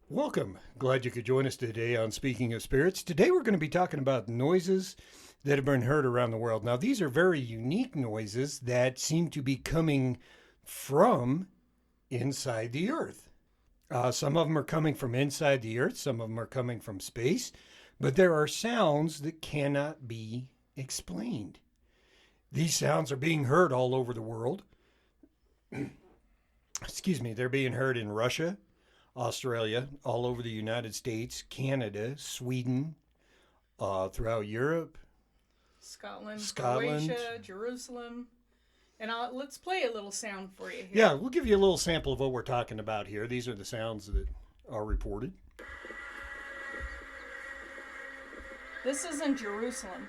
Welcome. Glad you could join us today on Speaking of Spirits. Today we're going to be talking about noises that have been heard around the world. Now, these are very unique noises that seem to be coming from inside the earth. Some of them are coming from inside the earth, some of them are coming from space, but there are sounds that cannot be explained. These sounds are being heard all over the world. Excuse me, they're being heard in Russia, Australia, all over the United States, Canada, Sweden, throughout Europe, Scotland, Croatia, Jerusalem. And let's play a little sound for you here. Yeah, we'll give you a little sample of what we're talking about here. These are the sounds that are reported. This is in Jerusalem.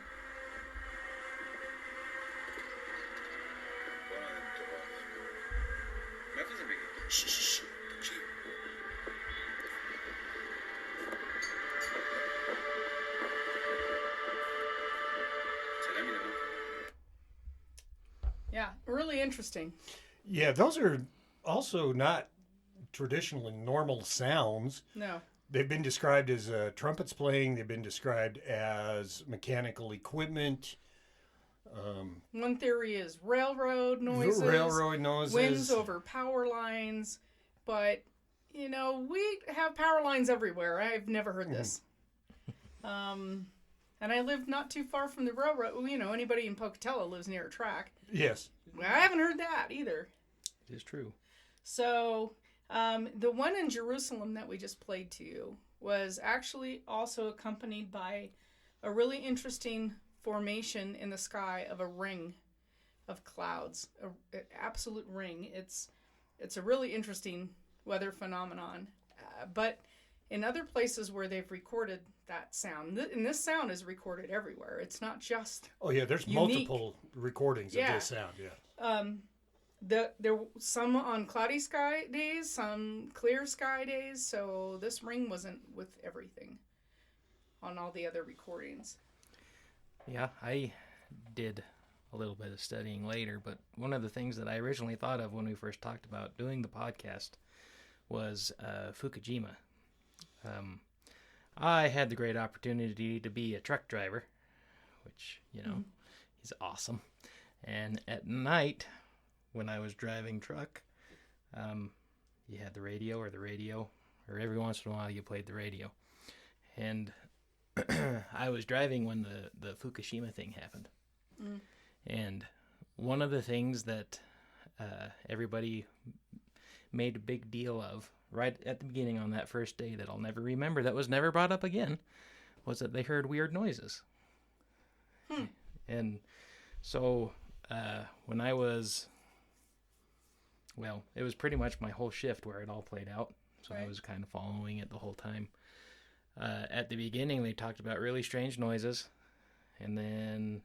Yeah, really interesting. Yeah, those are also not traditionally normal sounds. No. They've been described as trumpets playing. They've been described as mechanical equipment. One theory is railroad noises. Winds over power lines. But, you know, we have power lines everywhere. I've never heard this. And I live not too far from the railroad. You know, anybody in Pocatello lives near a track. Yes. I haven't heard that either. It is true. So, the one in Jerusalem that we just played to you was actually also accompanied by a really interesting formation in the sky of a ring of clouds, an absolute ring. It's a really interesting weather phenomenon. But in other places where they've recorded that sound, and this sound is recorded everywhere. It's not just there's unique. Multiple recordings of this sound. There some on cloudy sky days, some clear sky days. So this ring wasn't with everything on all the other recordings. Yeah, I did a little bit of studying later, but one of the things that I originally thought of when we first talked about doing the podcast was Fukushima. I had the great opportunity to be a truck driver, which, you know, is awesome. And at night, when I was driving truck, you had the radio, or every once in a while you played the radio. And I was driving when the Fukushima thing happened. And one of the things that everybody made a big deal of right at the beginning on that first day that I'll never remember, that was never brought up again, was that they heard weird noises. And so when I was, it was pretty much my whole shift where it all played out. So right. I was kind of following it the whole time. At the beginning, they talked about really strange noises. And then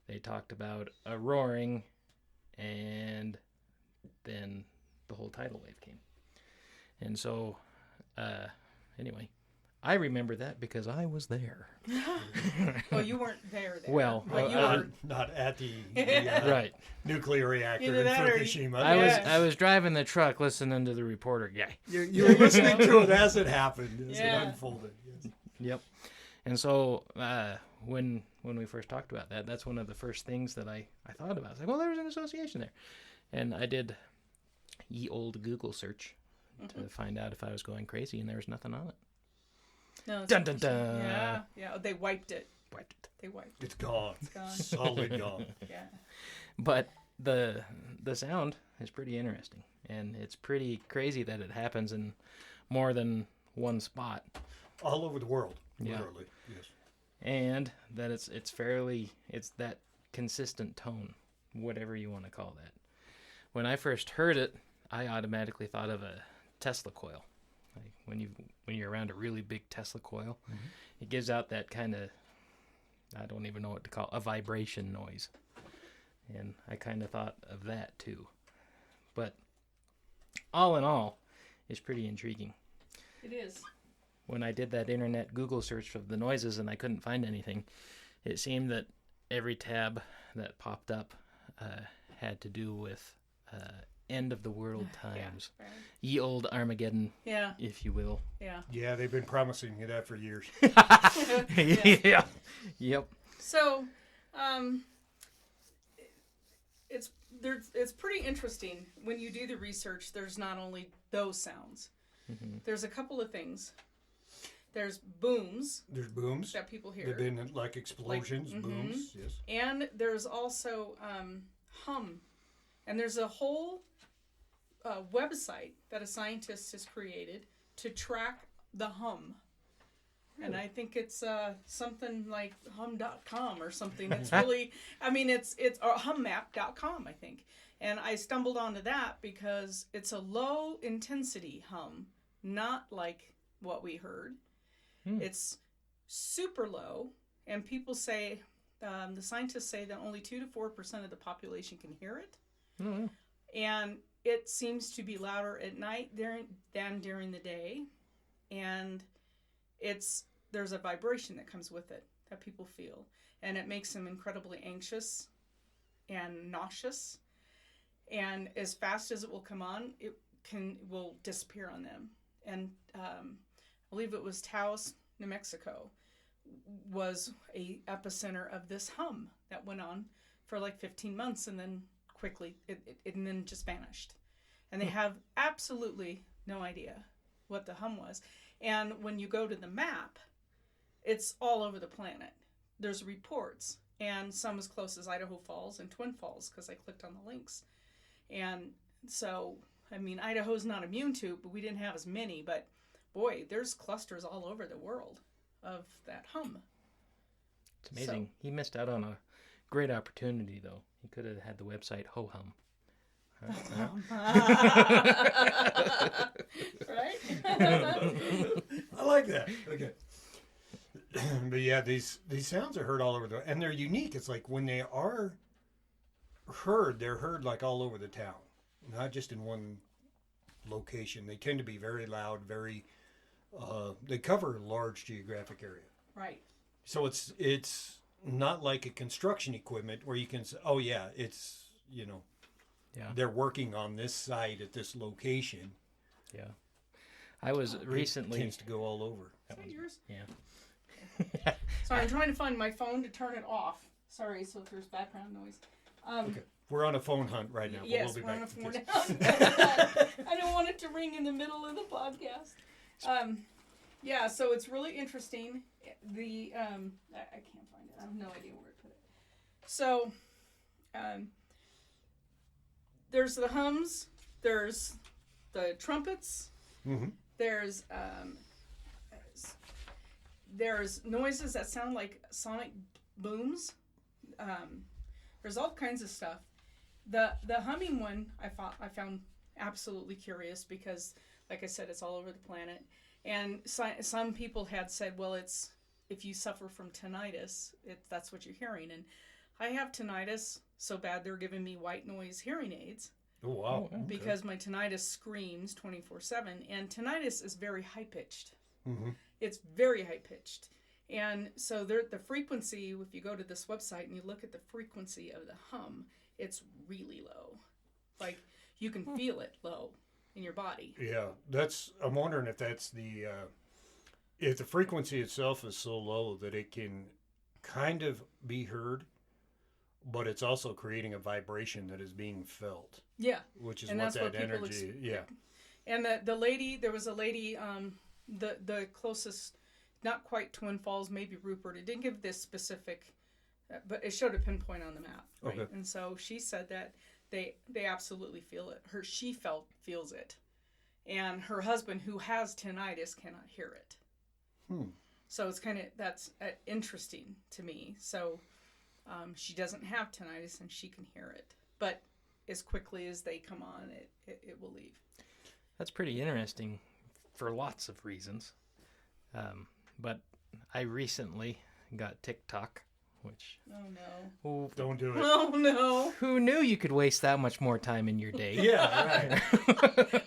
they talked about a roaring. And then the whole tidal wave came. And so, anyway, I remember that because I was there. Well, you weren't there. Well, but you were not at the right nuclear reactor in Fukushima. I was driving the truck listening to the reporter guy. You were listening to it as it happened, as it unfolded. Yes. Yep. And so when we first talked about that, that's one of the first things that I thought about. I was like, well, there's an association there. And I did ye old Google search to find out if I was going crazy, and there was nothing on it. No, dun, dun, dun. Yeah. They wiped it. They wiped it. It's gone. It's gone. Solid gone. Yeah. But the sound is pretty interesting, and it's pretty crazy that it happens in more than one spot. All over the world, literally. Yes. And that it's that consistent tone, whatever you want to call that. When I first heard it, I automatically thought of a Tesla coil. Like when you're around a really big Tesla coil, it gives out that kind of, I don't even know what to call it, a vibration noise. And I kind of thought of that too. But all in all, it's pretty intriguing. It is. When I did that internet Google search of the noises and I couldn't find anything, it seemed that every tab that popped up had to do with end of the world times. Yeah, right. Ye old Armageddon, Yeah, if you will. yeah. Yeah, they've been promising me that for years. Yeah. Yep. So, it's pretty interesting when you do the research. There's not only those sounds. Mm-hmm. There's a couple of things. There's booms There's booms. that people hear, They've been like explosions, Like, booms. Yes. and there's also hum, and there's a whole website that a scientist has created to track the hum. And I think it's something like hum.com or something. It's really, I mean, it's or hummap.com, I think. And I stumbled onto that because it's a low intensity hum, not like what we heard. It's super low, and people say, the scientists say that only 2 to 4% of the population can hear it. Mm-hmm. And it seems to be louder at night than during the day. And there's a vibration that comes with it that people feel, and it makes them incredibly anxious and nauseous, and as fast as it will come on, will disappear on them. And I believe it was Taos, New Mexico, was a epicenter of this hum that went on for like 15 months, and then quickly and then just vanished, and they have absolutely no idea what the hum was. And when you go to the map, it's all over the planet. There's reports, and some as close as Idaho Falls and Twin Falls, because I clicked on the links. And so, I mean, Idaho's not immune to it, but we didn't have as many. But boy, there's clusters all over the world of that hum. It's amazing. So, he missed out on a great opportunity, though. He could have had the website Ho Hum. Right? I like that. Okay. But yeah, these sounds are heard all over and they're unique. It's like when they are heard, they're heard like all over the town, not just in one location. They tend to be very loud, very. They cover a large geographic area. Right. So it's not like a construction equipment where you can say, oh yeah, it's they're working on this site at this location. Yeah. I was recently. It tends to go all over. Is that yours? Yeah. Sorry, I'm trying to find my phone to turn it off. Sorry, so if there's background noise. Okay. We're on a phone hunt right now. Yes, we'll be we're on back. a phone hunt. I don't want it to ring in the middle of the podcast. Yeah, so it's really interesting. I can't find it. I have no idea where to put it. So, there's the hums. There's the trumpets. Mm-hmm. There's noises that sound like sonic booms. There's all kinds of stuff. The humming one I found absolutely curious because, like I said, it's all over the planet. And some people had said, well, it's if you suffer from tinnitus, that's what you're hearing. And I have tinnitus so bad they're giving me white noise hearing aids. Oh, wow. Okay. Because my tinnitus screams 24/7. And tinnitus is very high-pitched. Mm-hmm. It's very high-pitched. And so the frequency, if you go to this website and you look at the frequency of the hum, it's really low. Like, you can feel it low in your body. Yeah, I'm wondering if that's if the frequency itself is so low that it can kind of be heard, but it's also creating a vibration that is being felt. Yeah. Which is and what that's that what energy, yeah. And there was a lady, the closest, not quite Twin Falls, maybe Rupert. It didn't give this specific, but it showed a pinpoint on the map. Right? Okay. And so she said that they absolutely feel it. She feels it. And her husband, who has tinnitus, cannot hear it. So it's that's interesting to me. So she doesn't have tinnitus and she can hear it. But as quickly as they come on, it will leave. That's pretty interesting for lots of reasons. But I recently got TikTok, which... Oh, no. Oh, don't do it. Oh, no. Who knew you could waste that much more time in your day? Yeah, right.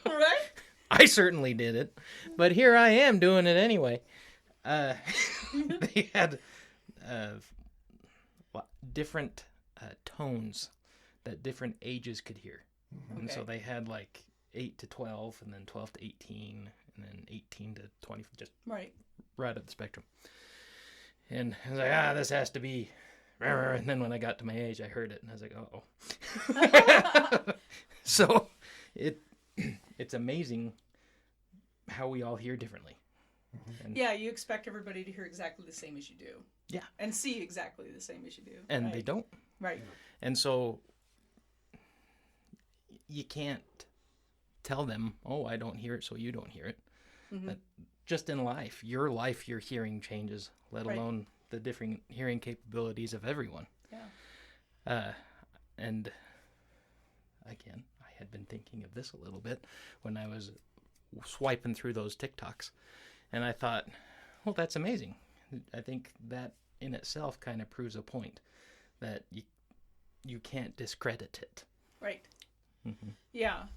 Right? I certainly did it. But here I am doing it anyway. They had different tones that different ages could hear. And so Okay. they had like 8 to 12, and then 12 to 18, and then 18 to 20, just Right. right at the spectrum. And I was like, this has to be. And then when I got to my age, I heard it, and I was like, uh-oh. So it's amazing how we all hear differently. And, Yeah, you expect everybody to hear exactly the same as you do. Yeah. And see exactly the same as you do. and right. they don't. Right. And so you can't tell them, oh, I don't hear it, so you don't hear it. Mhm. But just in life, your hearing changes, let Right. alone the different hearing capabilities of everyone. Yeah. And again, I had been thinking of this a little bit when I was swiping through those TikToks. And I thought, well, that's amazing. I think that in itself kind of proves a point that you can't discredit it. Right. Mm-hmm. Yeah.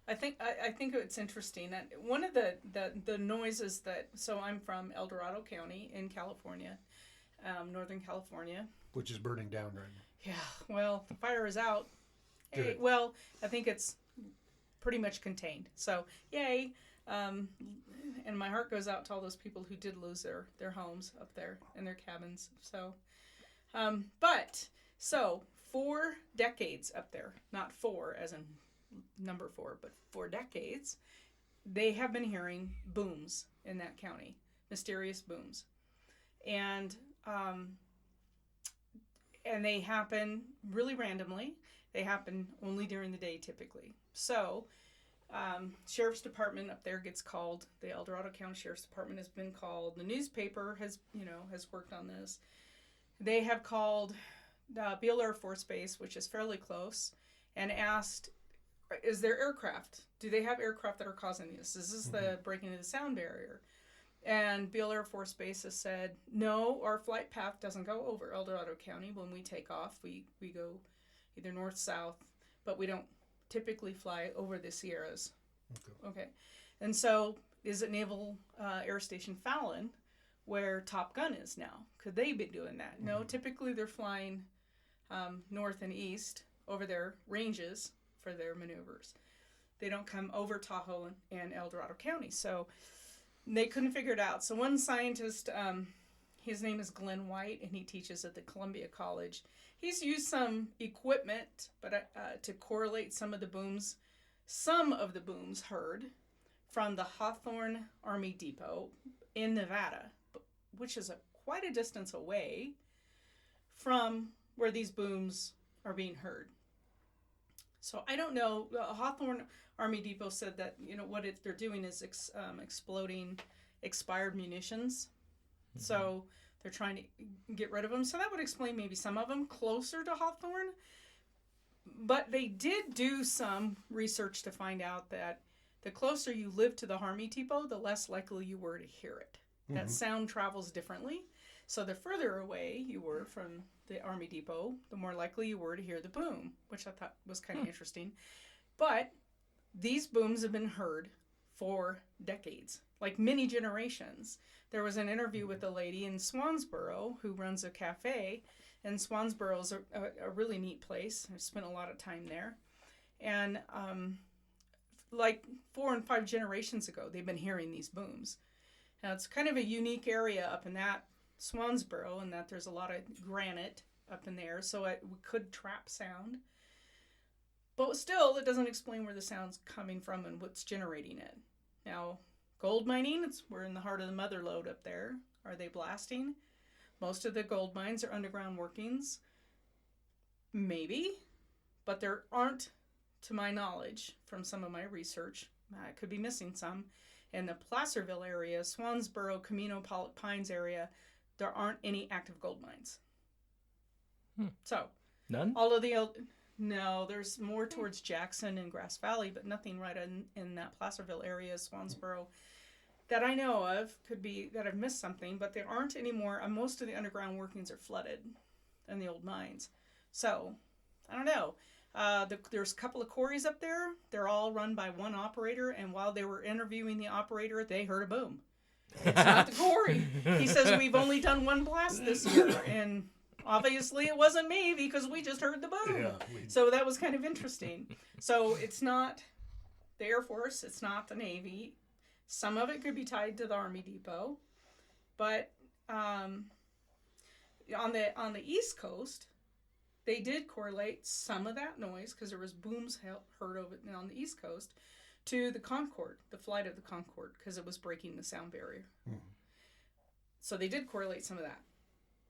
I think it's interesting that one of the noises that, so I'm from El Dorado County in California, Northern California. Which is burning down right now. Yeah, well, the fire is out. Good. Well, I think it's pretty much contained. So, yay. And my heart goes out to all those people who did lose their homes up there and their cabins. So, so 4 decades up there, not 4 as in number 4, but 4 decades, they have been hearing booms in that county, mysterious booms. And they happen really randomly. They happen only during the day typically. So, Sheriff's Department up there gets called. The El Dorado County Sheriff's Department has been called. The newspaper has worked on this. They have called Beale Air Force Base, which is fairly close, and asked, is there aircraft? Do they have aircraft that are causing this? Is this the breaking of the sound barrier? And Beale Air Force Base has said, no, our flight path doesn't go over El Dorado County. When we take off, we go either north-south, but we don't typically fly over the Sierras. Okay. And so is it Naval Air Station Fallon, where Top Gun is now? Could they be doing that? Mm-hmm. No, typically they're flying north and east over their ranges for their maneuvers. They don't come over Tahoe and El Dorado County. So they couldn't figure it out. So one scientist, his name is Glenn White, and he teaches at the Columbia College. He's used some equipment, but to correlate some of the booms heard from the Hawthorne Army Depot in Nevada, which is quite a distance away from where these booms are being heard. So I don't know. Hawthorne Army Depot said that what they're doing is exploding expired munitions. Mm-hmm. So they're trying to get rid of them. So that would explain maybe some of them closer to Hawthorne. But they did do some research to find out that the closer you live to the Army Depot, the less likely you were to hear it. Mm-hmm. That sound travels differently. So the further away you were from the Army Depot, the more likely you were to hear the boom, which I thought was kind of interesting. But these booms have been heard for decades, like many generations. There was an interview with a lady in Swansboro who runs a cafe, and Swansboro is a really neat place. I've spent a lot of time there. And like 4 and 5 generations ago, they've been hearing these booms. Now, it's kind of a unique area up in that Swansboro, in that there's a lot of granite up in there, so we could trap sound. But still, it doesn't explain where the sound's coming from and what's generating it. Now, gold mining, we're in the heart of the mother lode up there. Are they blasting? Most of the gold mines are underground workings. Maybe, but there aren't, to my knowledge, from some of my research, I could be missing some, in the Placerville area, Swansboro, Camino Pines area, there aren't any active gold mines. So, none? All of no, there's more towards Jackson and Grass Valley, but nothing right in that Placerville area, Swansboro, that I know of. Could be that I've missed something, but there aren't anymore. Most of the underground workings are flooded in the old mines. So, I don't know. There's a couple of quarries up there. They're all run by one operator, and while they were interviewing the operator, they heard a boom. It's not the quarry. He says, we've only done one blast this year, and obviously it wasn't me because we just heard the boom. Yeah, So that was kind of interesting. So it's not the Air Force, it's not the Navy. Some of it could be tied to the Army Depot, but on the East Coast, they did correlate some of that noise because there was booms heard over on the East Coast to the Concorde, the flight of the Concorde, because it was breaking the sound barrier. Mm-hmm. So they did correlate some of that.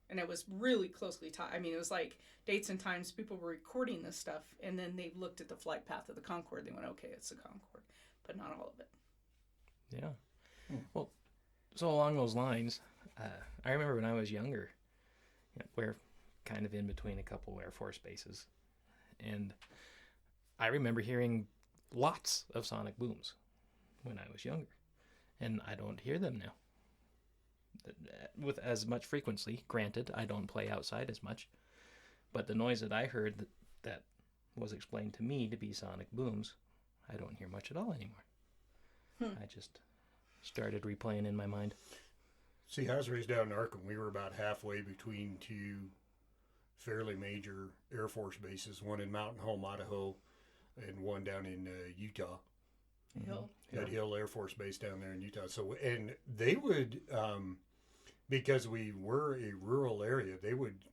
And it was really closely tied. I mean, it was like dates and times people were recording this stuff, and then they looked at the flight path of the Concorde. They went, okay, it's the Concorde, but not all of it. Yeah. Well, so along those lines, I remember when I was younger, we're kind of in between a couple Air Force bases, and I remember hearing lots of sonic booms when I was younger, and I don't hear them now with as much frequency. Granted, I don't play outside as much, but the noise that I heard that was explained to me to be sonic booms, I don't hear much at all anymore. I just started replaying in my mind. See, I was raised down in Arkham. We were about halfway between two fairly major Air Force bases, one in Mountain Home, Idaho, and one down in Utah. Hill. At Hill Air Force Base down there in Utah. So, and they would, because we were a rural area, they would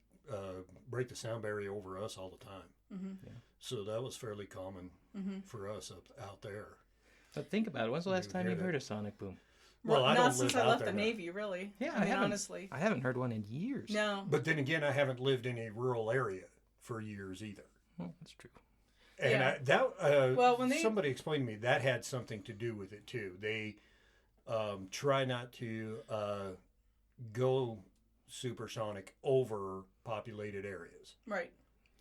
break the sound barrier over us all the time. Mm-hmm. Yeah. So that was fairly common for us out there. But think about it. When's the last time you heard a sonic boom? Well, I not don't since live I out left there the now. Navy, really. Yeah, I mean, honestly. I haven't heard one in years. No. But then again, I haven't lived in a rural area for years either. Well, that's true. And well, when somebody explained to me that had something to do with it too. They try not to go supersonic over populated areas. Right.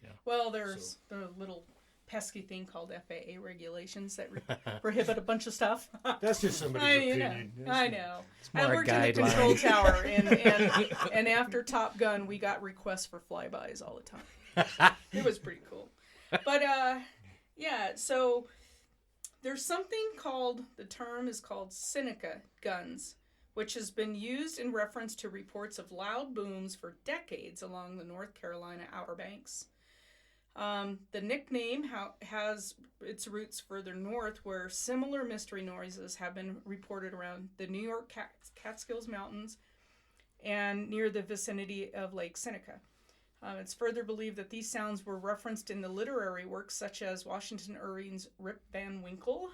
Yeah. Well, there's the little pesky thing called FAA regulations that prohibit a bunch of stuff. That's just somebody's opinion. I know. It's more I a worked in the guideline. control tower, and after Top Gun, we got requests for flybys all the time. It was pretty cool. But, yeah, so there's something called, the term is called Seneca guns, which has been used in reference to reports of loud booms for decades along the North Carolina Outer Banks. The nickname has its roots further north, where similar mystery noises have been reported around the New York Catskills Mountains and near the vicinity of Lake Seneca. It's further believed that these sounds were referenced in the literary works such as Washington Irving's Rip Van Winkle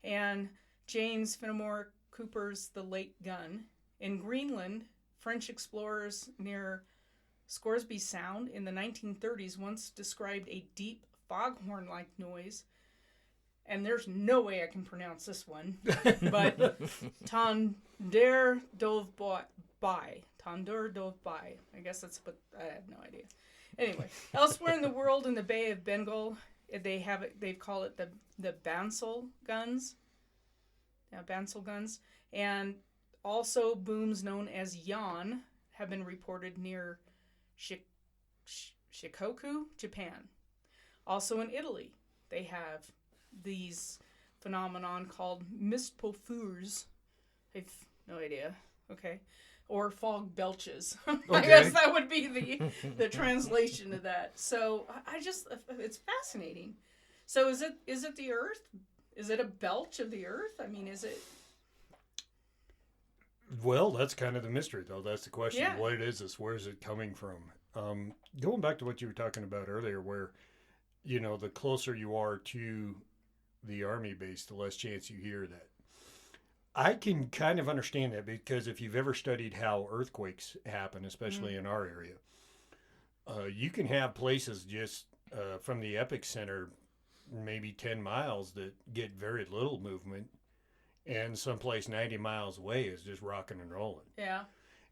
and James Fenimore Cooper's The Lake Gun. In Greenland, French explorers near Scoresby Sound in the 1930s once described a deep foghorn-like noise, and there's no way I can pronounce this one, but Tonder Dovbai. Tonder Dovbai. I guess that's, but I have no idea. Anyway, elsewhere in the world, in the Bay of Bengal, they call it the Bansal guns. Yeah, Bansal guns, and also booms known as yan have been reported near Shikoku, Japan. Also in Italy, they have these phenomenon called mistpours. I've no idea. Okay. Or fog belches. Okay. I guess that would be the translation of that. So it's fascinating. So is it the earth? Is it a belch of the earth? I mean, is it? Well, that's kind of the mystery, though. That's the question. Yeah. What is this? Where is it coming from? Going back to what you were talking about earlier, where, the closer you are to the Army base, the less chance you hear that. I can kind of understand that, because if you've ever studied how earthquakes happen, especially in our area, you can have places just from the epicenter, maybe 10 miles, that get very little movement, and someplace 90 miles away is just rocking and rolling. Yeah.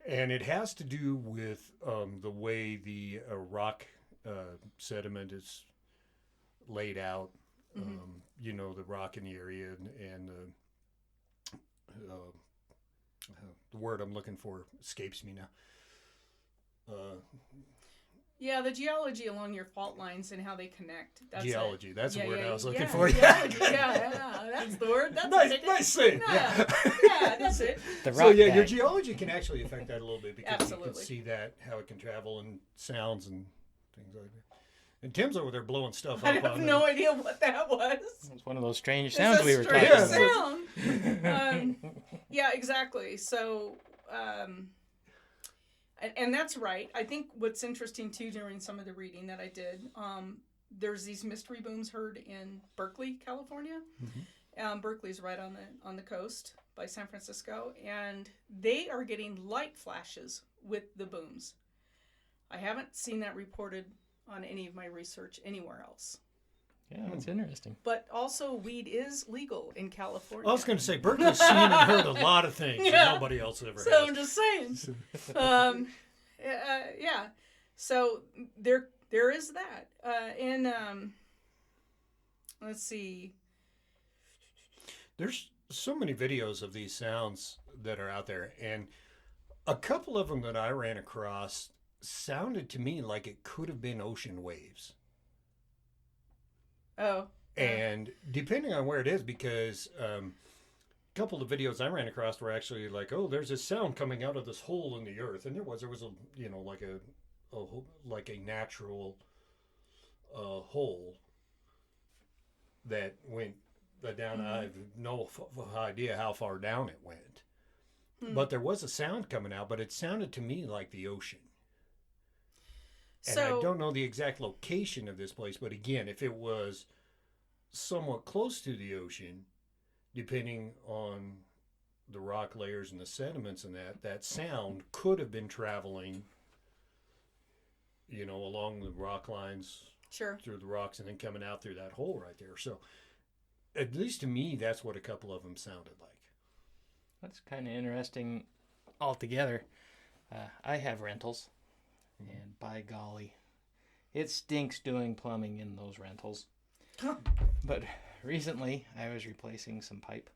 And it has to do with the way the rock sediment is laid out, the rock in the area, and the word I'm looking for escapes me now. Yeah, the geology along your fault lines and how they connect. That's Geology, that's the word I was looking yeah, for. Geology, yeah, that's the word. That's Nice saying. Yeah, that's it. The So rock yeah, your bag. geology can actually affect that a little bit because you Absolutely. can see that how it can travel and sounds and things like that. And Tim's over there blowing stuff I up have on no idea what that was. It's one of those strange It's sounds a we were strange talking about. sound. Yeah, exactly. So, and that's right. I think what's interesting too during some of the reading that I did, there's these mystery booms heard in Berkeley, California. Berkeley's right on the coast by San Francisco, and they are getting light flashes with the booms. I haven't seen that reported on any of my research anywhere else. Yeah, that's interesting. But also, weed is legal in California. I was going to say, Berkeley's seen and heard a lot of things that nobody else ever So has. I'm just saying. Yeah. So there is that. Let's see. There's so many videos of these sounds that are out there, and a couple of them that I ran across sounded to me like it could have been ocean waves. Oh. And depending on where it is, because a couple of videos I ran across were actually like, oh, there's this sound coming out of this hole in the earth, and there was a like a natural hole that went down. I have no idea how far down it went, but there was a sound coming out, but it sounded to me like the ocean. And I don't know the exact location of this place, but again, if it was somewhat close to the ocean, depending on the rock layers and the sediments and that sound could have been traveling, along the rock lines, Sure. through the rocks, and then coming out through that hole right there. So, at least to me, that's what a couple of them sounded like. That's kind of interesting altogether. I have rentals, and by golly, it stinks doing plumbing in those rentals. But recently, I was replacing some pipe,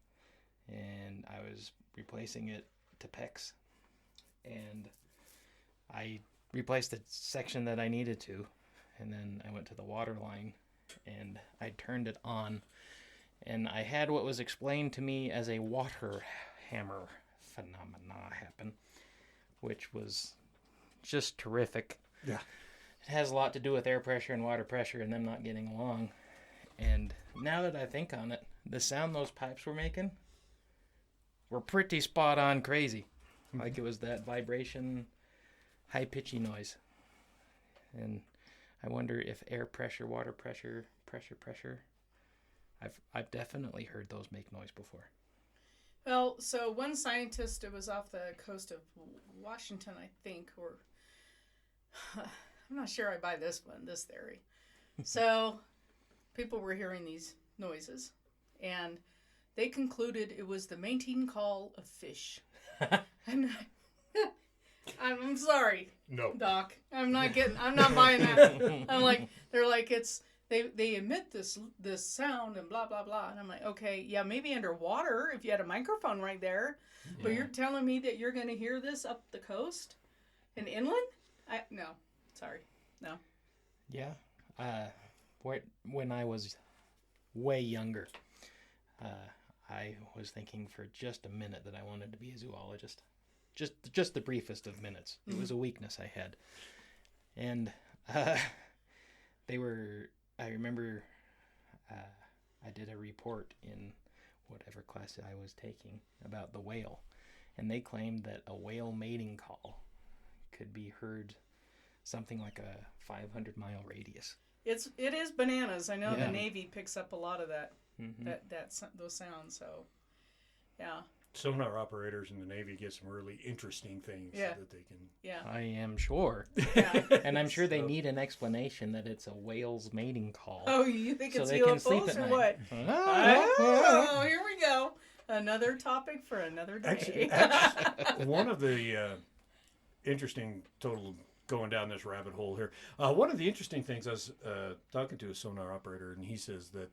and I was replacing it to PEX, and I replaced the section that I needed to, and then I went to the water line, and I turned it on, and I had what was explained to me as a water hammer phenomena happen, which was just terrific. Yeah. It has a lot to do with air pressure and water pressure and them not getting along. And now that I think on it, the sound those pipes were making were pretty spot on crazy. Like it was that vibration, high pitchy noise. And I wonder if air pressure, water pressure, pressure. I've definitely heard those make noise before. Well, so one scientist, it was off the coast of Washington, I think, or I'm not sure I buy this theory. So people were hearing these noises, and they concluded it was the mating call of fish. And I'm sorry, No. Doc. I'm not buying that. They're like, they emit this sound and blah blah blah, and I'm like, okay, yeah, maybe underwater if you had a microphone right there, but you're telling me that you're going to hear this up the coast and inland? No, sorry, no. Yeah, when I was way younger, I was thinking for just a minute that I wanted to be a zoologist. Just the briefest of minutes. It was a weakness I had. And I remember I did a report in whatever class I was taking about the whale. And they claimed that a whale mating call could be heard something like a 500-mile radius. It is bananas. I know the Navy picks up a lot of that, those sounds. So, yeah. Sonar operators in the Navy get some really interesting things that they can. Yeah. I am sure. Yeah. And I'm sure they need an explanation that it's a whale's mating call. Oh, you think it's so they can sleep UFOs at or night. what? Oh, here we go. Another topic for another day. Actually, one of the interesting going down this rabbit hole here. One of the interesting things, I was talking to a sonar operator, and he says that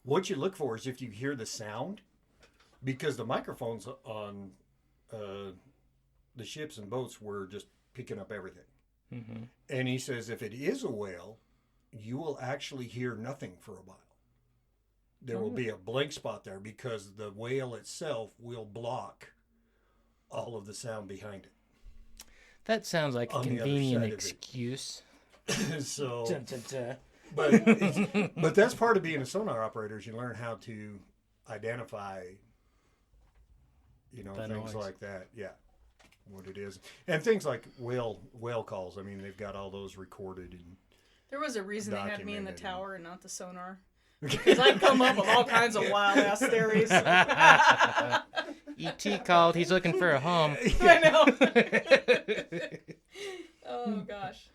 what you look for is if you hear the sound, because the microphones on the ships and boats were just picking up everything. Mm-hmm. And he says if it is a whale, you will actually hear nothing for a while. There will be a blank spot there because the whale itself will block all of the sound behind it. That sounds like a On the other convenient side of it. excuse. So, Dun, dun, dun. but that's part of being a sonar operator is you learn how to identify, The things noise. like that. Yeah, what it is, and things like whale calls. I mean, they've got all those recorded. And There was a reason they had me in the Documented. tower and not the sonar. Because I come up with all kinds of wild ass theories. E.T. called. He's looking for a home. I know. Oh gosh.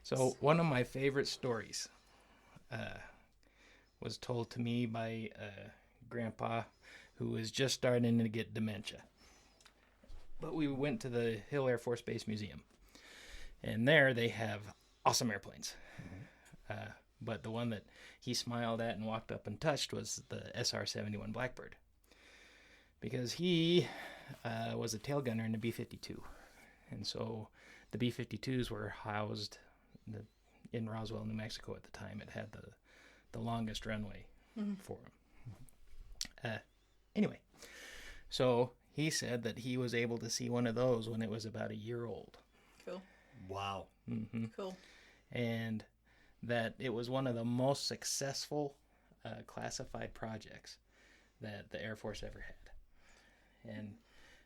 So one of my favorite stories was told to me by Grandpa, who was just starting to get dementia. But we went to the Hill Air Force Base Museum, and there they have awesome airplanes. But the one that he smiled at and walked up and touched was the SR-71 Blackbird, because he was a tail gunner in the B-52, and so the B-52s were housed in Roswell, New Mexico at the time. It had the longest runway for them. Anyway, so he said that he was able to see one of those when it was about a year old. Cool. wow, Mm-hmm. Cool. And that it was one of the most successful classified projects that the Air Force ever had. And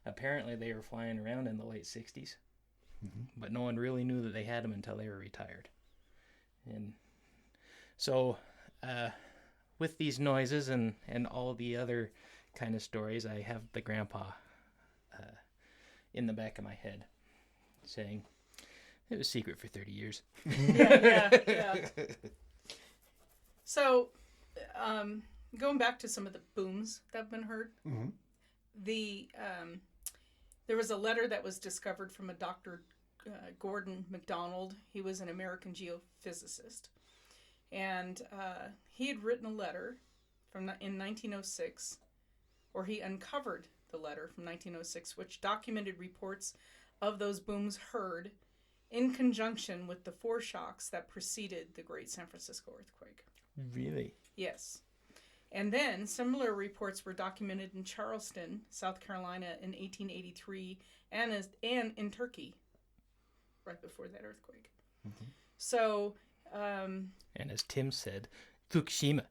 apparently they were flying around in the late 60s, but no one really knew that they had them until they were retired. And so with these noises and all the other kind of stories, I have the grandpa in the back of my head saying, it was secret for 30 years. Yeah. So, going back to some of the booms that have been heard, there was a letter that was discovered from a Dr. Gordon MacDonald. He was an American geophysicist, and he had written a letter in 1906, or he uncovered the letter from 1906, which documented reports of those booms heard in conjunction with the foreshocks that preceded the Great San Francisco earthquake. Really? Yes. And then similar reports were documented in Charleston, South Carolina in 1883 and in Turkey right before that earthquake. So... and as Tim said, Fukushima.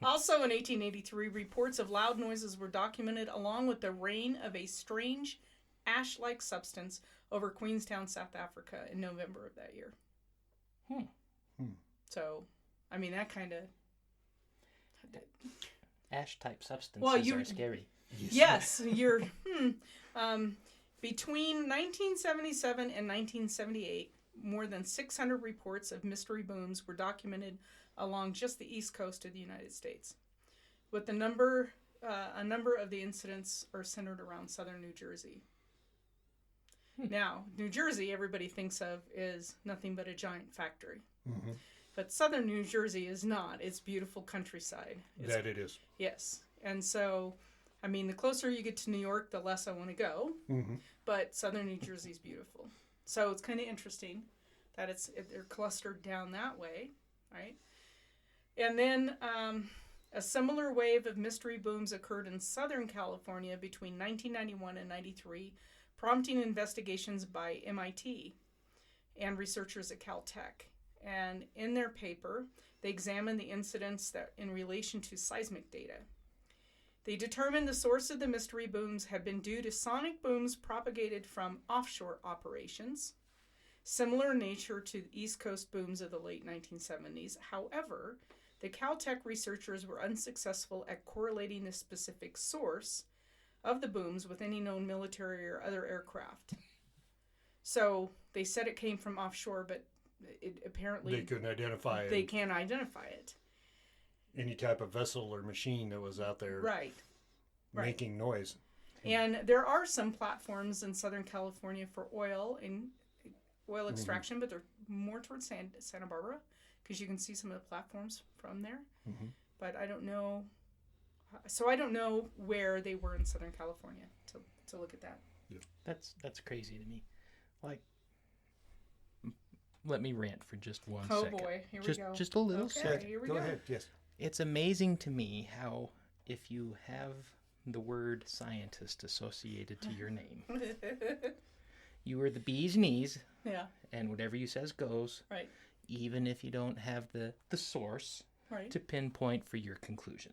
Also in 1883, reports of loud noises were documented along with the rain of a strange ash-like substance over Queenstown, South Africa in November of that year. So, I mean, that kind of... Ash-type substances Well, are scary. Yes, you're... Between 1977 and 1978, more than 600 reports of mystery booms were documented along just the east coast of the United States. With a number of the incidents are centered around southern New Jersey. Now, New Jersey, everybody thinks of is nothing but a giant factory. But southern New Jersey is not. It's beautiful countryside. that it is. Yes. And so, I mean, the closer you get to New York, the less I want to go. But southern New Jersey is beautiful. So it's kind of interesting that they're clustered down that way, right? And then a similar wave of mystery booms occurred in Southern California between 1991 and 93, prompting investigations by MIT and researchers at Caltech. And in their paper, they examined the incidents that in relation to seismic data. They determined the source of the mystery booms had been due to sonic booms propagated from offshore operations, similar in nature to the East Coast booms of the late 1970s. However, the Caltech researchers were unsuccessful at correlating the specific source of the booms with any known military or other aircraft. So they said it came from offshore, but it apparently... They couldn't identify They can't identify it. any type of vessel or machine that was out there Right. making noise. And there are some platforms in Southern California for oil extraction, but they're more towards Santa Barbara, because you can see some of the platforms from there. But I don't know. So I don't know where they were in Southern California to look at that. That's crazy to me. Like, let me rant for just one Oh second. boy, here just, we go. Just a little Okay. second. Here we Go go. ahead. Yes. It's amazing to me how if you have the word scientist associated to your name, you are the bee's knees, Yeah. and whatever you says goes, Right. even if you don't have the source Right. to pinpoint for your conclusion.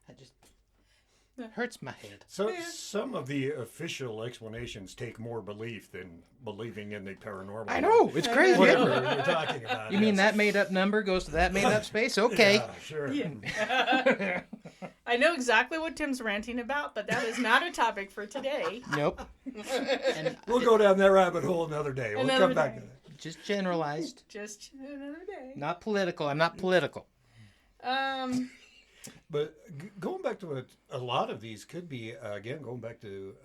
That just Yeah. hurts my head. So Yeah. some of the official explanations take more belief than believing in the paranormal. I know, it's crazy. Whatever you're talking about. You mean yes. that made up number goes to that made up space? Okay. Yeah, sure. Yeah. I know exactly what Tim's ranting about, but that is not a topic for today. Nope. And We'll go down that rabbit hole another day. We'll Another come back day. to that. just generalized. Just another day. Not political. I'm not political. But going back to it, a lot of these could be, again, going back to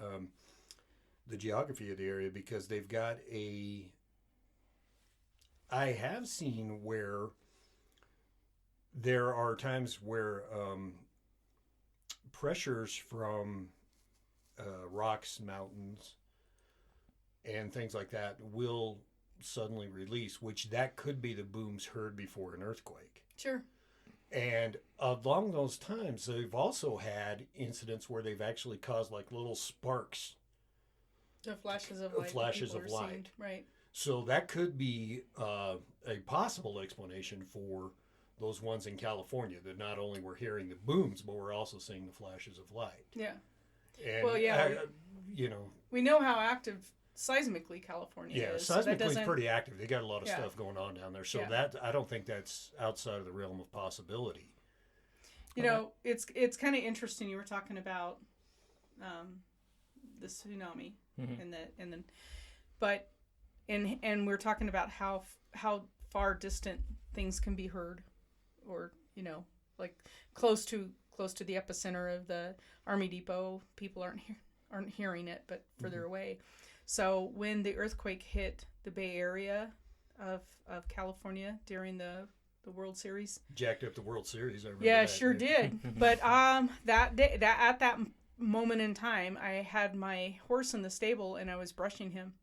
the geography of the area, because they've got I have seen where there are times where pressures from rocks, mountains, and things like that will suddenly release, which that could be the booms heard before an earthquake. Sure. And along those times, they've also had incidents where they've actually caused like little sparks. The flashes of light. that Flashes people of are light. seeing. Right. So that could be a possible explanation for those ones in California, that not only we're hearing the booms, but we're also seeing the flashes of light. Yeah. And, Well, yeah, you know, We know how active seismically California yeah, is. So that seismically doesn't. pretty active. They got a lot of Yeah. stuff going on down there. So Yeah. that, I don't think that's outside of the realm of possibility. You know, it's kind of interesting. You were talking about the tsunami and we're talking about how far distant things can be heard, or like close to the epicenter of the Army Depot. People aren't hearing it, but further away. So when the earthquake hit the Bay Area of California during the World Series. Jacked up the World Series. I remember Yeah, that. sure did. But that day, at that moment in time, I had my horse in the stable and I was brushing him,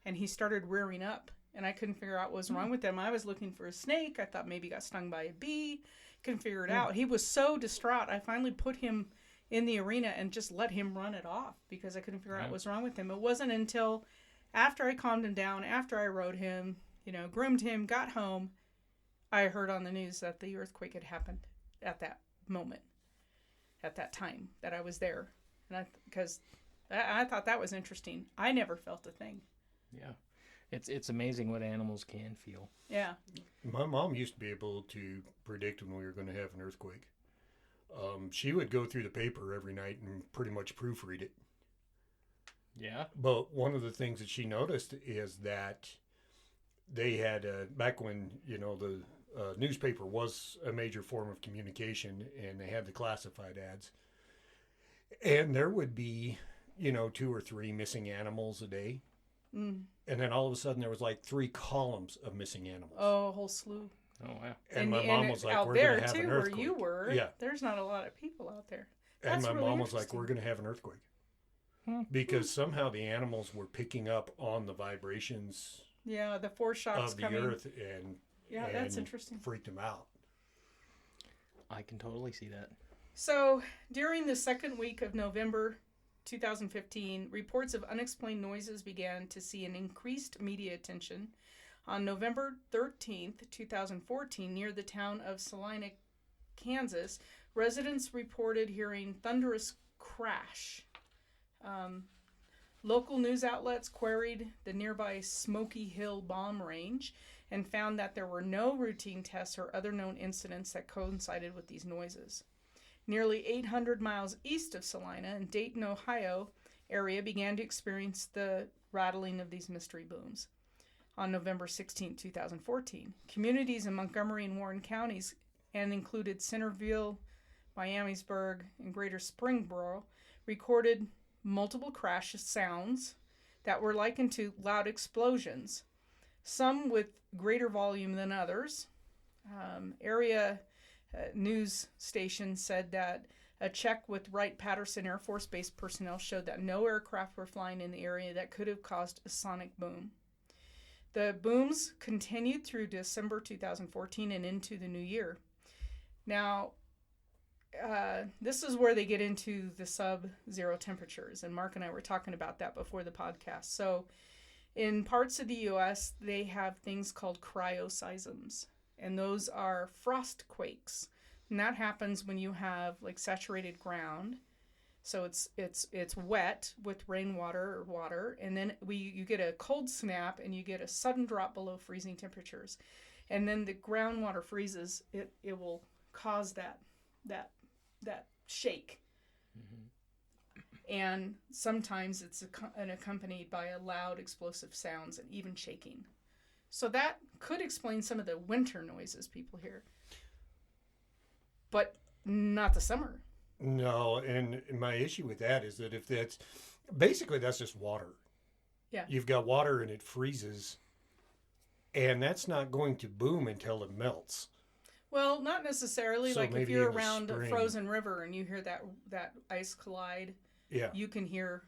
and he started rearing up, and I couldn't figure out what was wrong with him. I was looking for a snake. I thought maybe he got stung by a bee. Couldn't figure it out. He was so distraught. I finally put him in the arena and just let him run it off because I couldn't figure out what was wrong with him. It wasn't until after I calmed him down, after I rode him, groomed him, got home, I heard on the news that the earthquake had happened at that moment, at that time that I was there. And because I thought that was interesting. I never felt a thing. Yeah. It's amazing what animals can feel. Yeah. My mom used to be able to predict when we were going to have an earthquake. She would go through the paper every night and pretty much proofread it. Yeah. But one of the things that she noticed is that they had, back when, the newspaper was a major form of communication, and they had the classified ads. And there would be, 2 or 3 missing animals a day. Mm. And then all of a sudden there was like 3 columns of missing animals. Oh, a whole slew. Oh, wow. And my mom was like, out we're there going to have too, an where earthquake. you were. Yeah. There's not a lot of people out there. And That's my really mom was like, interesting. we're going to have an earthquake. Because somehow the animals were picking up on the vibrations Yeah, the foreshocks of the coming. earth and That's interesting. freaked them out. I can totally see that. So, during the second week of November 2015, reports of unexplained noises began to see an increased media attention. On November 13th, 2014, near the town of Salina, Kansas, residents reported hearing thunderous crash. Local news outlets queried the nearby Smoky Hill bomb range and found that there were no routine tests or other known incidents that coincided with these noises. Nearly 800 miles east of Salina in Dayton, Ohio area began to experience the rattling of these mystery booms. On November 16, 2014, communities in Montgomery and Warren counties, and included Centerville, Miamisburg, and Greater Springboro, recorded multiple crash sounds that were likened to loud explosions, some with greater volume than others. Area news station said that a check with Wright-Patterson Air Force Base personnel showed that no aircraft were flying in the area that could have caused a sonic boom. The booms continued through December 2014 and into the new year. Now, this is where they get into the sub-zero temperatures, and Mark and I were talking about that before the podcast. So in parts of the U.S., they have things called cryoseisms, and those are frost quakes. And that happens when you have like saturated ground. So it's wet with rainwater or water, and then you get a cold snap and you get a sudden drop below freezing temperatures. And then the groundwater freezes, it will cause that shake. And sometimes it's accompanied by loud explosive sounds and even shaking. So that could explain some of the winter noises people hear. But not the summer. No, and my issue with that is that if that's basically that's just water. Yeah. You've got water and it freezes, and that's not going to boom until it melts. Well, not necessarily. So like if maybe you're in the around a spring. frozen river and you hear that ice collide, Yeah, you can hear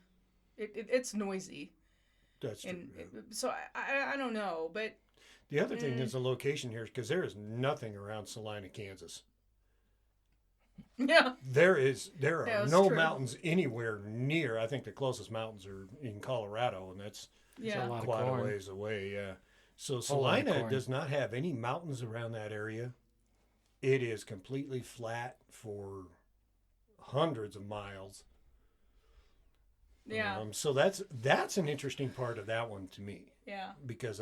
it's noisy. that's true. And yeah. so I don't know, but The other thing is the location here, because there is nothing around Salina, Kansas. yeah. There Yeah, are it's no true. mountains anywhere near. I think the closest mountains are in Colorado, and that's Yeah. a lot of quite a corn. ways away. Yeah. So Whole lot of Salina corn. does not have any mountains around that area. It is completely flat for hundreds of miles. Yeah. So that's an interesting part of that one to me, Yeah. because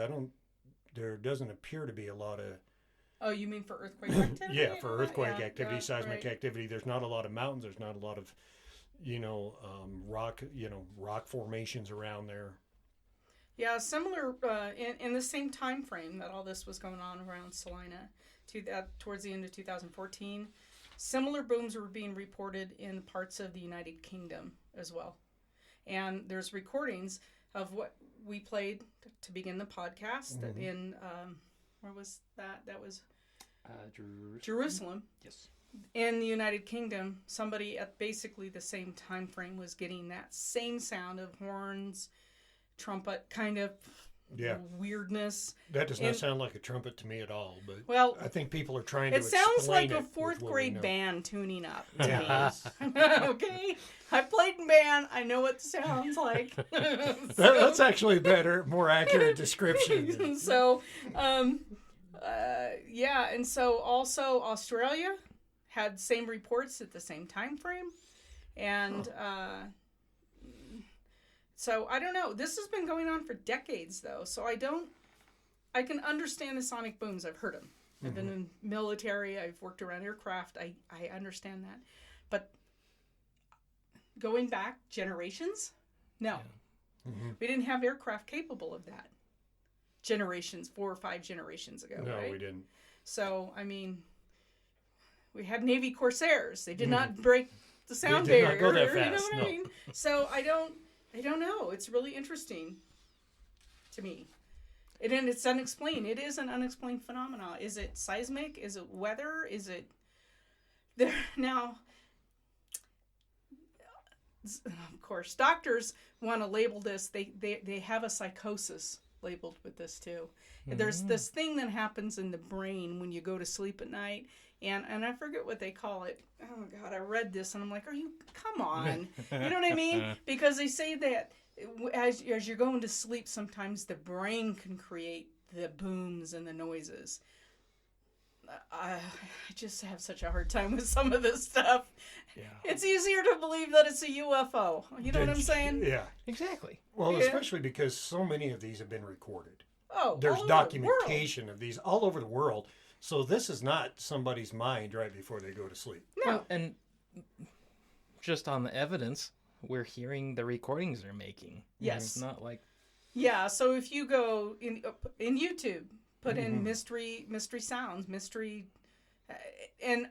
there doesn't appear to be a lot of Oh, you mean for earthquake activity? yeah, for earthquake Yeah, activity, yeah, seismic right. activity. There's not a lot of mountains. There's not a lot of, rock formations around there. Yeah, similar in the same time frame that all this was going on around Salina, towards the end of 2014. Similar booms were being reported in parts of the United Kingdom as well. And there's recordings of what we played to begin the podcast that in, where was that? That was Jerusalem. Yes. In the United Kingdom, somebody at basically the same time frame was getting that same sound of horns, trumpet kind of Yeah. weirdness. That does not And- sound like a trumpet to me at all. But Well, I think people are trying to it sounds explain like it a with fourth what we grade know. band tuning up to Yeah. me. Okay? I played in band. I know what it sounds like. That's actually a better, more accurate description. So, yeah, and so also Australia had same reports at the same time frame, and so I don't know. This has been going on for decades, though. So I can understand the sonic booms. I've heard them. I've been in military. I've worked around aircraft. I understand that, but going back generations, no, we didn't have aircraft capable of that. 4 or 5 generations ago, No, right? we didn't. So, I mean, we had Navy Corsairs. They did not break the sound They did barrier. not go that You know fast, what no. I mean? So I don't know. It's really interesting to me. And then it's unexplained. It is an unexplained phenomenon. Is it seismic? Is it weather? Is it there now? Of course, doctors want to label this. They have a psychosis labeled with this too. There's this thing that happens in the brain when you go to sleep at night, and I forget what they call it. Oh God, I read this and I'm like, come on, you know what I mean? Because they say that as you're going to sleep, sometimes the brain can create the booms and the noises. I just have such a hard time with some of this stuff. Yeah. It's easier to believe that it's a UFO. You know what I'm saying? Yeah. Exactly. Well, Yeah. especially because so many of these have been recorded. Oh, There's all over the world. documentation of these all over the world. So this is not somebody's mind right before they go to sleep. No. Well, and just on the evidence, we're hearing the recordings they're making. Yes. It's not like Yeah, so if you go in YouTube, put in mystery sounds, and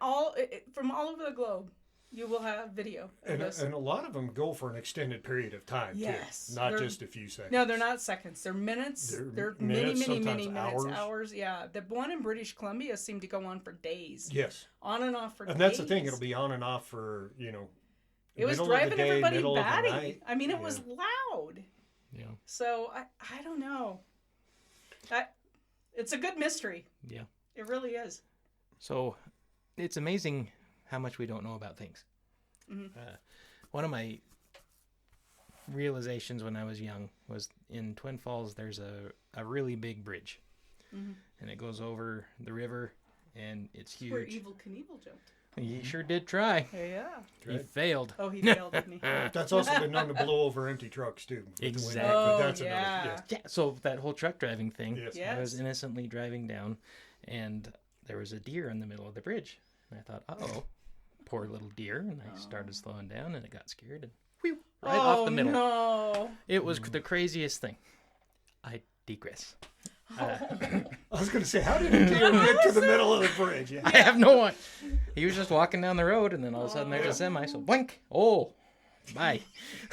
from all over the globe, you will have video of And this. a lot of them go for an extended period of time, Yes, too. Not they're- just a few seconds. No, they're not seconds. They're minutes. They're many, minutes, many, many sometimes minutes. hours. Hours. Yeah, the one in British Columbia seemed to go on for days, Yes. on and off for days. And that's the thing. It'll be on and off for, It was middle driving of the day, everybody middle of the batty. night. I mean, it Yeah. was loud. Yeah. So I don't know. It's a good mystery. Yeah. It really is. So it's amazing how much we don't know about things. Mm-hmm. One of my realizations when I was young was in Twin Falls, there's a really big bridge. Mm-hmm. And it goes over the river, and it's huge. Where Evel Knievel jumped. He sure did try. Yeah. He failed. Oh, he failed, didn't he? That's also been known to blow over empty trucks too. with the wind. Exactly. But Oh, that's yeah. another. Yeah, so that whole truck driving thing, Yes. Yes. I was innocently driving down, and there was a deer in the middle of the bridge. And I thought, uh-oh, poor little deer. And I started slowing down, and it got scared, and whew, right off the middle. No. It was the craziest thing. I digress. I was going to say, how did a deer get to the middle of the bridge? Yeah. I have no one. He was just walking down the road, and then all of a sudden there's a semi. So boink. Oh, bye.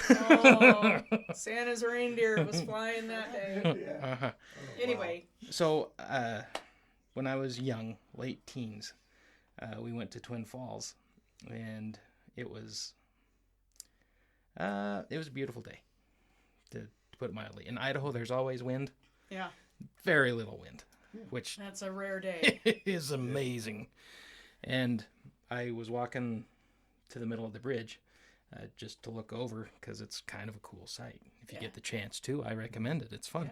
Oh, Santa's reindeer was flying that day. Uh-huh. Anyway. So when I was young, late teens, we went to Twin Falls, and it was a beautiful day, to put it mildly. In Idaho, there's always wind. Yeah. Very little wind, which That's a rare day. is amazing. And I was walking to the middle of the bridge just to look over, because it's kind of a cool sight. If you get the chance to, I recommend it. It's fun.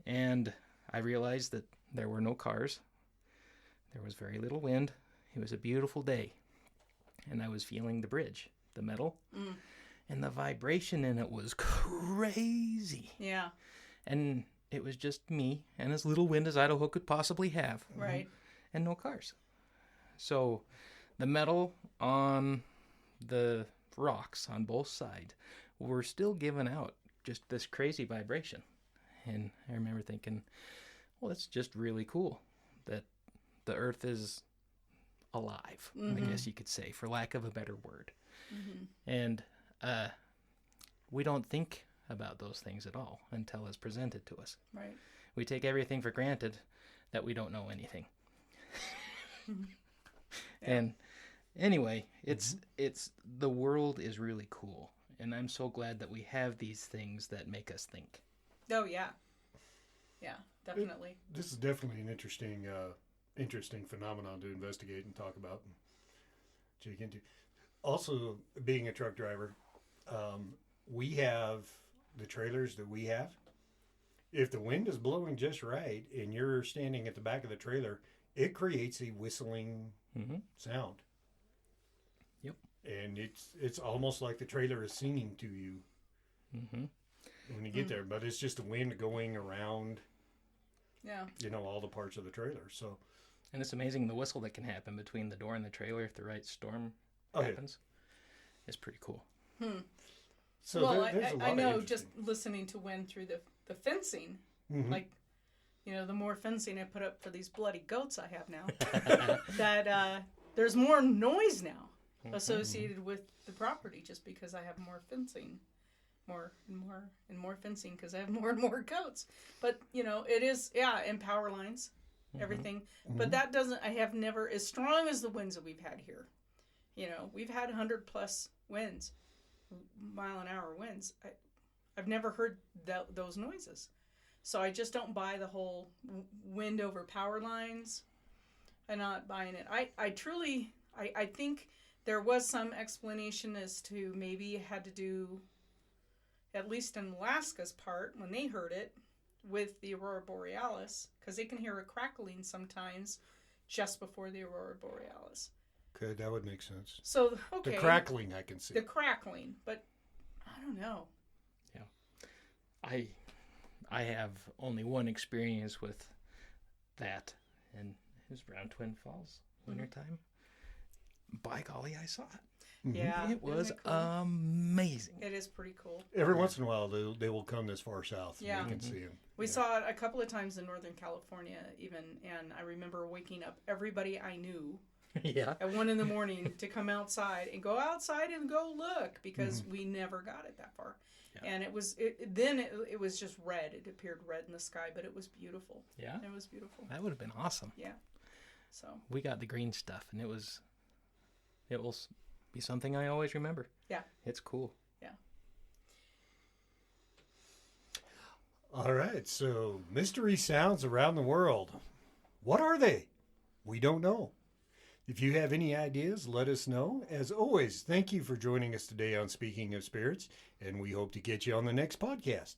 And I realized that there were no cars. There was very little wind. It was a beautiful day. And I was feeling the bridge, the metal. And the vibration in it was crazy. Yeah. And it was just me and as little wind as Idaho could possibly have. Right. And no cars. So the metal on the rocks on both sides were still giving out just this crazy vibration. And I remember thinking, well, it's just really cool that the earth is alive, I guess you could say, for lack of a better word. And we don't think about those things at all until it's presented to us. Right. We take everything for granted that we don't know anything. And anyway, it's the world is really cool, and I'm so glad that we have these things that make us think. Oh, yeah. Yeah, definitely. This is definitely an interesting phenomenon to investigate and talk about and check into. Also, being a truck driver, we have the trailers that we have. If the wind is blowing just right and you're standing at the back of the trailer, it creates a whistling sound. Yep. And it's almost like the trailer is singing to you when you get there. But it's just the wind going around, all the parts of the trailer. So, And it's amazing the whistle that can happen between the door and the trailer if the right storm happens. It's pretty cool. So well, there's a lot I of know interesting- just listening to wind through the fencing, like, the more fencing I put up for these bloody goats I have now, that there's more noise now associated with the property just because I have more fencing, more and more fencing because I have more and more goats. But, it is, and power lines, everything. But that doesn't, I have never, as strong as the winds that we've had here, we've had 100 plus winds, mile-an-hour winds. I've never heard those noises. So I just don't buy the whole wind over power lines. I'm not buying it. I truly think there was some explanation as to maybe it had to do, at least in Alaska's part, when they heard it, with the Aurora Borealis, because they can hear a crackling sometimes just before the Aurora Borealis. Okay, that would make sense. So, okay. The crackling I can see. The crackling, but I don't know. Yeah. I have only one experience with that, and it was around Twin Falls, wintertime. By golly, I saw it. Yeah. It was Isn't it cool? amazing. It is pretty cool. Every once in a while, they will come this far south. Yeah. And we can see them. We saw it a couple of times in Northern California, even, and I remember waking up everybody I knew Yeah. at 1 a.m. to come outside and go outside and go look because we never got it that far. Yeah. And it was just red. It appeared red in the sky, but it was beautiful. Yeah. It was beautiful. That would have been awesome. Yeah. So we got the green stuff, and it will be something I always remember. Yeah. It's cool. Yeah. All right, so mystery sounds around the world. What are they? We don't know. If you have any ideas, let us know. As always, thank you for joining us today on Speaking of Spirits, and we hope to get you on the next podcast.